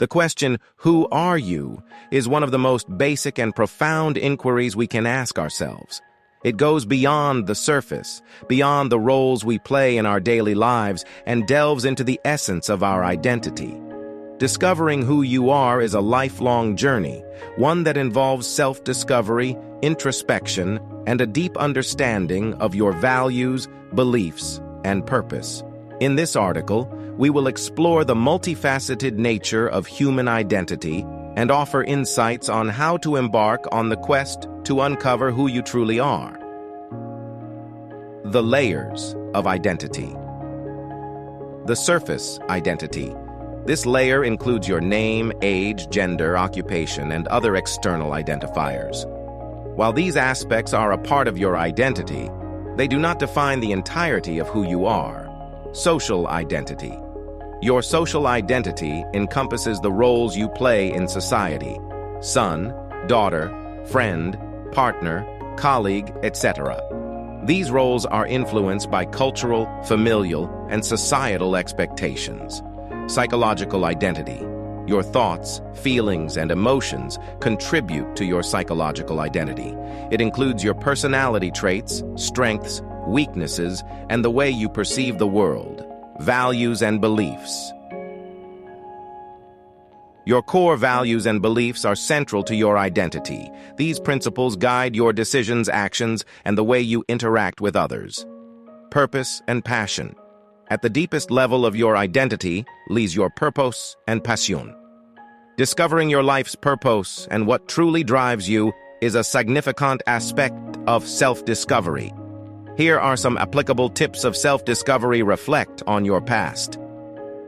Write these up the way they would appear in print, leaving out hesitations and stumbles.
The question, who are you, is one of the most basic and profound inquiries we can ask ourselves. It goes beyond the surface, beyond the roles we play in our daily lives, and delves into the essence of our identity. Discovering who you are is a lifelong journey, one that involves self-discovery, introspection, and a deep understanding of your values, beliefs, and purpose. In this article, we will explore the multifaceted nature of human identity and offer insights on how to embark on the quest to uncover who you truly are. The layers of identity. The surface identity. This layer includes your name, age, gender, occupation, and other external identifiers. While these aspects are a part of your identity, they do not define the entirety of who you are. Social identity. Your social identity encompasses the roles you play in society: son, daughter, friend, partner, colleague, etc. These roles are influenced by cultural, familial, and societal expectations. Psychological identity. Your thoughts, feelings, and emotions contribute to your psychological identity. It includes your personality traits, strengths, weaknesses, and the way you perceive the world. Values and beliefs. Your core values and beliefs are central to your identity. These principles guide your decisions, actions, and the way you interact with others. Purpose and passion. At the deepest level of your identity lies your purpose and passion. Discovering your life's purpose and what truly drives you is a significant aspect of self-discovery. Here are some applicable tips of self-discovery. Reflect on your past.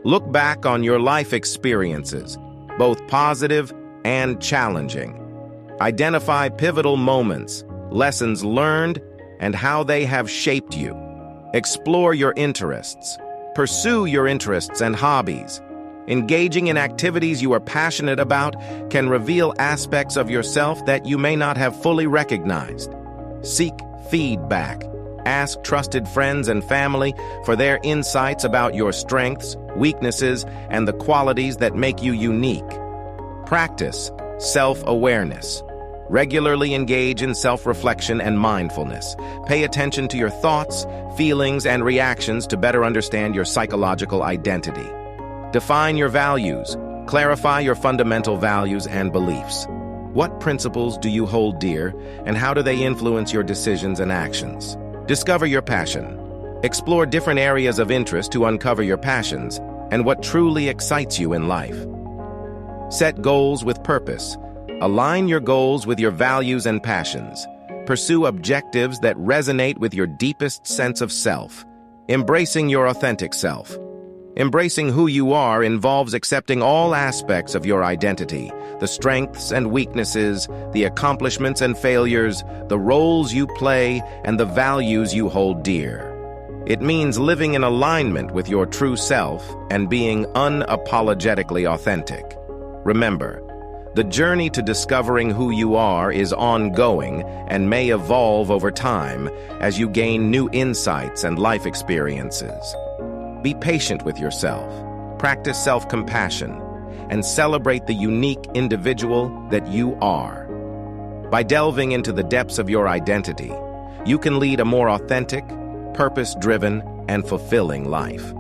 Look back on your life experiences, both positive and challenging. Identify pivotal moments, lessons learned, and how they have shaped you. Explore your interests. Pursue your interests and hobbies. Engaging in activities you are passionate about can reveal aspects of yourself that you may not have fully recognized. Seek feedback. Ask trusted friends and family for their insights about your strengths, weaknesses, and the qualities that make you unique. Practice self-awareness. Regularly engage in self-reflection and mindfulness. Pay attention to your thoughts, feelings, and reactions to better understand your psychological identity. Define your values. Clarify your fundamental values and beliefs. What principles do you hold dear, and how do they influence your decisions and actions? Discover your passion. Explore different areas of interest to uncover your passions and what truly excites you in life. Set goals with purpose. Align your goals with your values and passions. Pursue objectives that resonate with your deepest sense of self. Embracing your authentic self. Embracing who you are involves accepting all aspects of your identity, the strengths and weaknesses, the accomplishments and failures, the roles you play, and the values you hold dear. It means living in alignment with your true self and being unapologetically authentic. Remember, the journey to discovering who you are is ongoing and may evolve over time as you gain new insights and life experiences. Be patient with yourself, practice self-compassion, and celebrate the unique individual that you are. By delving into the depths of your identity, you can lead a more authentic, purpose-driven, and fulfilling life.